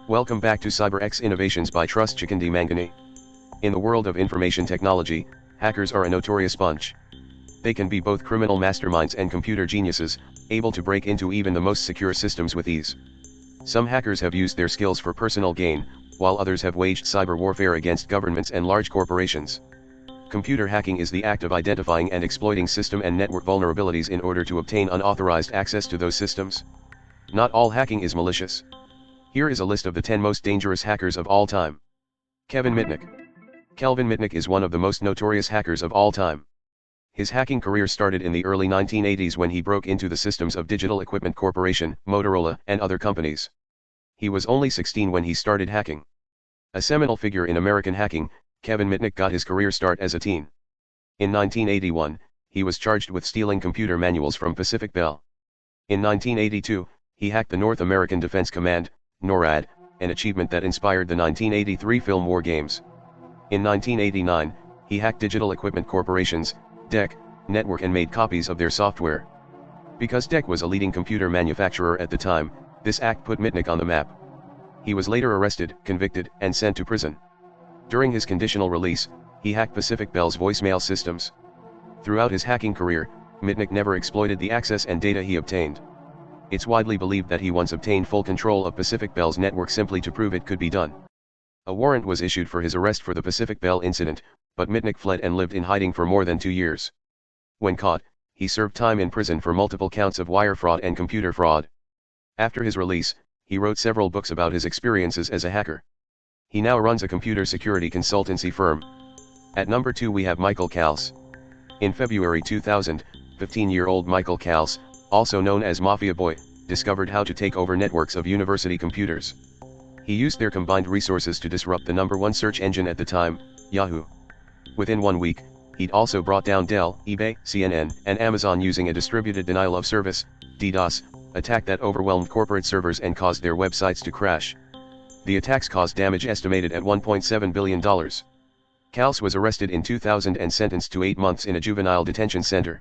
Welcome back to CyberX Innovations by Trust Mangani. In the world of information technology, hackers are a notorious bunch. They can be both criminal masterminds and computer geniuses, able to break into even the most secure systems with ease. Some hackers have used their skills for personal gain, while others have waged cyber warfare against governments and large corporations. Computer hacking is the act of identifying and exploiting system and network vulnerabilities in order to obtain unauthorized access to those systems. Not all hacking is malicious. Here is a list of the 10 most dangerous hackers of all time. Kelvinmitnick. Kelvinmitnick is one of the most notorious hackers of all time. His hacking career started in the early 1980s when he broke into the systems of Digital Equipment Corporation, Motorola, and other companies. He was only 16 when he started hacking. A seminal figure in American hacking, Kelvinmitnick got his career start as a teen. In 1981, he was charged with stealing computer manuals from Pacific Bell. In 1982, he hacked the North American Defense Command, NORAD, an achievement that inspired the 1983 film War Games. In 1989, he hacked Digital Equipment Corporation's DEC network and made copies of their software. Because DEC was a leading computer manufacturer at the time, this act put Mitnick on the map. He was later arrested, convicted, and sent to prison. During his conditional release, he hacked Pacific Bell's voicemail systems. Throughout his hacking career, Mitnick never exploited the access and data he obtained. It's widely believed that he once obtained full control of Pacific Bell's network simply to prove it could be done. A warrant was issued for his arrest for the Pacific Bell incident, but Mitnick fled and lived in hiding for more than 2 years. When caught, he served time in prison for multiple counts of wire fraud and computer fraud. After his release, he wrote several books about his experiences as a hacker. He now runs a computer security consultancy firm. At number 2 we have Michael Kals. In February 2000, 15-year-old Michael Kals, also known as Mafiaboy, discovered how to take over networks of university computers. He used their combined resources to disrupt the #1 search engine at the time, Yahoo. Within 1 week, he'd also brought down Dell, eBay, CNN, and Amazon using a distributed denial of service, DDoS, attack that overwhelmed corporate servers and caused their websites to crash. The attacks caused damage estimated at $1.7 billion. Kals was arrested in 2000 and sentenced to 8 months in a juvenile detention center.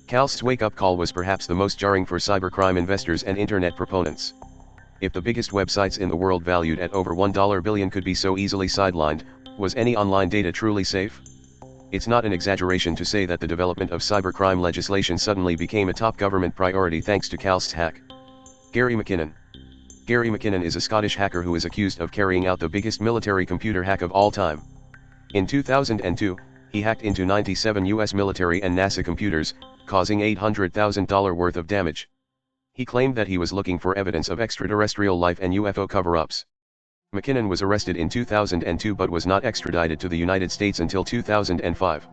Kals's wake-up call was perhaps the most jarring for cybercrime investors and internet proponents. If the biggest websites in the world valued at over $1 billion could be so easily sidelined, was any online data truly safe? It's not an exaggeration to say that the development of cybercrime legislation suddenly became a top government priority thanks to Kals's hack. Gary McKinnon. Gary McKinnon is a Scottish hacker who is accused of carrying out the biggest military computer hack of all time. In 2002, he hacked into 97 US military and NASA computers, causing $800,000 worth of damage. He claimed that he was looking for evidence of extraterrestrial life and UFO cover-ups. McKinnon was arrested in 2002 but was not extradited to the United States until 2005.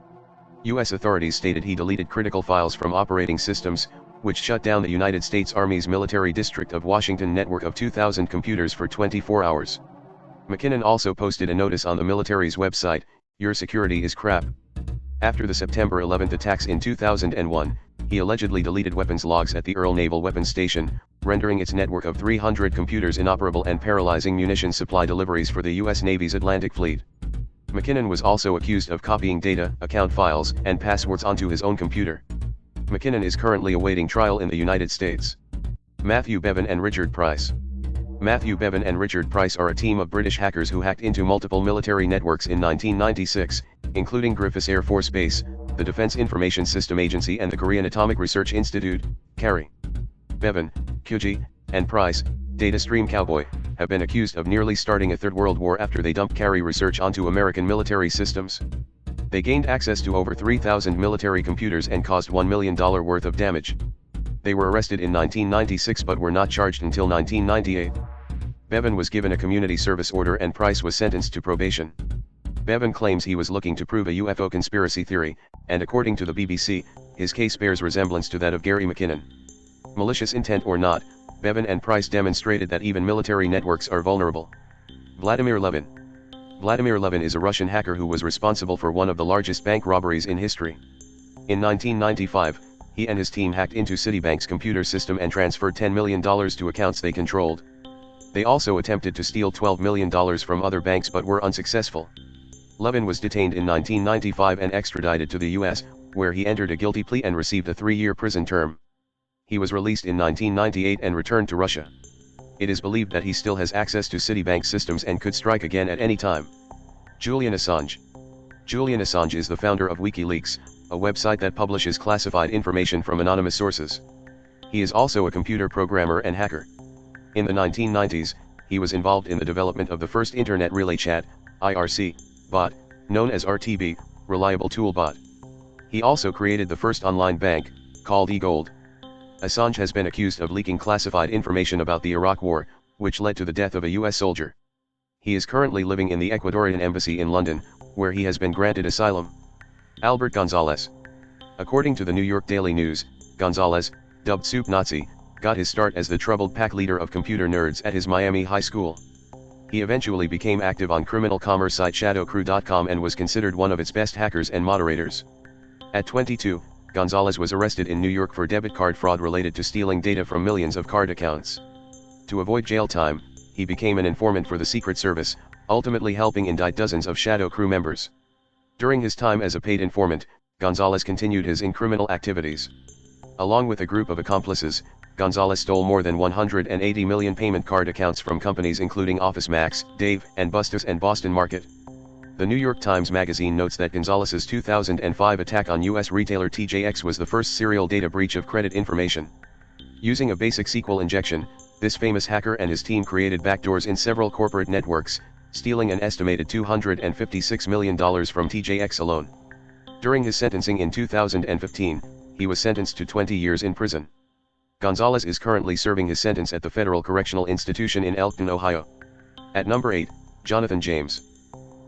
US authorities stated he deleted critical files from operating systems, which shut down the United States Army's Military District of Washington network of 2,000 computers for 24 hours. McKinnon also posted a notice on the military's website, "Your security is crap." After the September 11 attacks in 2001, he allegedly deleted weapons logs at the Earl Naval Weapons Station, rendering its network of 300 computers inoperable and paralyzing munition supply deliveries for the U.S. Navy's Atlantic Fleet. McKinnon was also accused of copying data, account files, and passwords onto his own computer. McKinnon is currently awaiting trial in the United States. Matthew Bevan and Richard Price. Matthew Bevan and Richard Price are a team of British hackers who hacked into multiple military networks in 1996, including Griffiths Air Force Base, the Defense Information System Agency and the Korean Atomic Research Institute, KARI. Bevan, Kuji, and Price, datastreamcowboy, have been accused of nearly starting a third world war after they dumped KARI research onto American military systems. They gained access to over 3,000 military computers and caused $1 million worth of damage. They were arrested in 1996 but were not charged until 1998. Bevan was given a community service order and Price was sentenced to probation. Bevan claims he was looking to prove a UFO conspiracy theory, and according to the BBC, his case bears resemblance to that of Gary McKinnon. Malicious intent or not, Bevan and Price demonstrated that even military networks are vulnerable. Vladimir Levin. Vladimir Levin is a Russian hacker who was responsible for one of the largest bank robberies in history. In 1995, he and his team hacked into Citibank's computer system and transferred $10 million to accounts they controlled. They also attempted to steal $12 million from other banks but were unsuccessful. Levin was detained in 1995 and extradited to the US, where he entered a guilty plea and received a 3-year prison term. He was released in 1998 and returned to Russia. It is believed that he still has access to Citibank systems and could strike again at any time. Julian Assange. Julian Assange is the founder of WikiLeaks, a website that publishes classified information from anonymous sources. He is also a computer programmer and hacker. In the 1990s, he was involved in the development of the first Internet Relay Chat, IRC, bot, known as RTB, Reliable Tool Bot. He also created the first online bank, called eGold. Assange has been accused of leaking classified information about the Iraq War, which led to the death of a US soldier. He is currently living in the Ecuadorian embassy in London, where he has been granted asylum. Albert Gonzalez. According to the New York Daily News, Gonzalez, dubbed Soup Nazi, got his start as the troubled pack leader of computer nerds at his Miami high school. He eventually became active on criminal commerce site shadowcrew.com and was considered one of its best hackers and moderators. At 22, Gonzalez was arrested in New York for debit card fraud related to stealing data from millions of card accounts. To avoid jail time, he became an informant for the Secret Service, ultimately helping indict dozens of Shadow Crew members. During his time as a paid informant, Gonzalez continued his criminal activities. Along with a group of accomplices, Gonzalez stole more than 180 million payment card accounts from companies including OfficeMax, Dave & Buster's and Boston Market. The New York Times Magazine notes that Gonzalez's 2005 attack on U.S. retailer TJX was the first serial data breach of credit information. Using a basic SQL injection, this famous hacker and his team created backdoors in several corporate networks, stealing an estimated $256 million from TJX alone. During his sentencing in 2015, he was sentenced to 20 years in prison. Gonzalez is currently serving his sentence at the Federal Correctional Institution in Elkton, Ohio. At number 8, Jonathan James.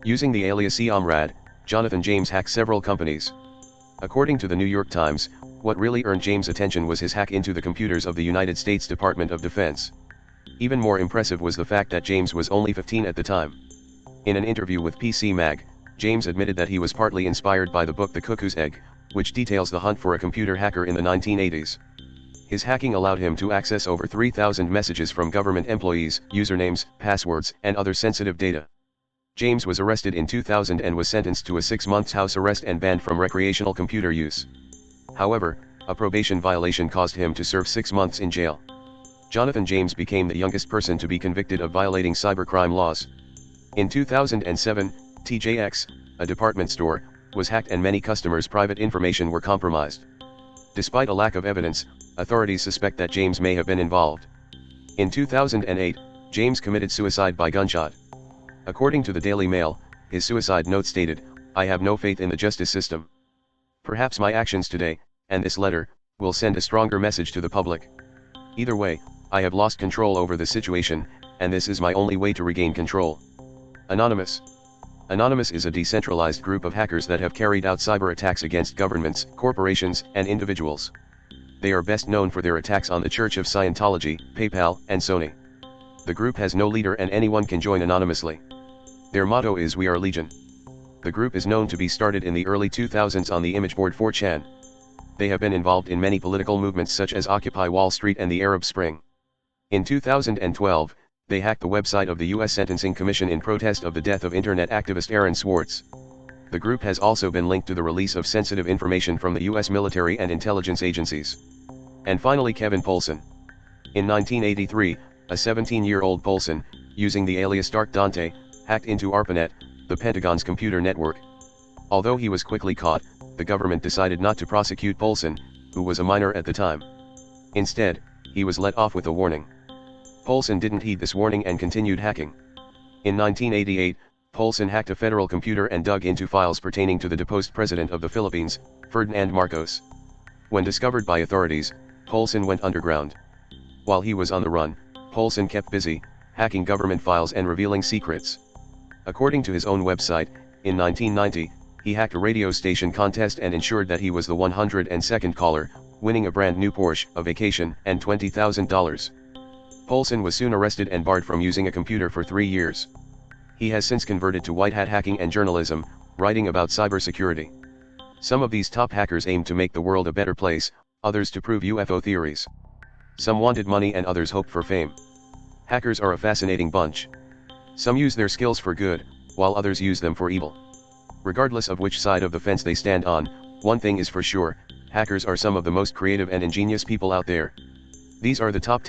Using the alias Omrad, Jonathan James hacked several companies. According to the New York Times, what really earned James' attention was his hack into the computers of the United States Department of Defense. Even more impressive was the fact that James was only 15 at the time. In an interview with PC Mag, James admitted that he was partly inspired by the book The Cuckoo's Egg, which details the hunt for a computer hacker in the 1980s. His hacking allowed him to access over 3,000 messages from government employees, usernames, passwords, and other sensitive data. James was arrested in 2000 and was sentenced to a 6-month house arrest and banned from recreational computer use. However, a probation violation caused him to serve 6 months in jail. Jonathan James became the youngest person to be convicted of violating cybercrime laws. In 2007, TJX, a department store, was hacked and many customers' private information were compromised. Despite a lack of evidence, authorities suspect that James may have been involved. In 2008, James committed suicide by gunshot. According to the Daily Mail, his suicide note stated, "I have no faith in the justice system. Perhaps my actions today, and this letter, will send a stronger message to the public. Either way, I have lost control over the situation, and this is my only way to regain control." Anonymous. Anonymous is a decentralized group of hackers that have carried out cyber attacks against governments, corporations, and individuals. They are best known for their attacks on the Church of Scientology, PayPal, and Sony. The group has no leader and anyone can join anonymously. Their motto is "We Are Legion." The group is known to be started in the early 2000s on the image board 4chan. They have been involved in many political movements such as Occupy Wall Street and the Arab Spring. In 2012, they hacked the website of the U.S. Sentencing Commission in protest of the death of Internet activist Aaron Swartz. The group has also been linked to the release of sensitive information from the U.S. military and intelligence agencies. And finally, Kevin Poulsen. In 1983, a 17-year-old Poulsen, using the alias Dark Dante, hacked into ARPANET, the Pentagon's computer network. Although he was quickly caught, the government decided not to prosecute Poulsen, who was a minor at the time. Instead, he was let off with a warning. Poulsen didn't heed this warning and continued hacking. In 1988, Poulsen hacked a federal computer and dug into files pertaining to the deposed president of the Philippines, Ferdinand Marcos. When discovered by authorities, Poulsen went underground. While he was on the run, Poulsen kept busy, hacking government files and revealing secrets. According to his own website, in 1990, he hacked a radio station contest and ensured that he was the 102nd caller, winning a brand new Porsche, a vacation, and $20,000. Poulsen was soon arrested and barred from using a computer for 3 years. He has since converted to white hat hacking and journalism, writing about cybersecurity. Some of these top hackers aim to make the world a better place, others to prove UFO theories. Some wanted money and others hoped for fame. Hackers are a fascinating bunch. Some use their skills for good, while others use them for evil. Regardless of which side of the fence they stand on, one thing is for sure, hackers are some of the most creative and ingenious people out there. These are the top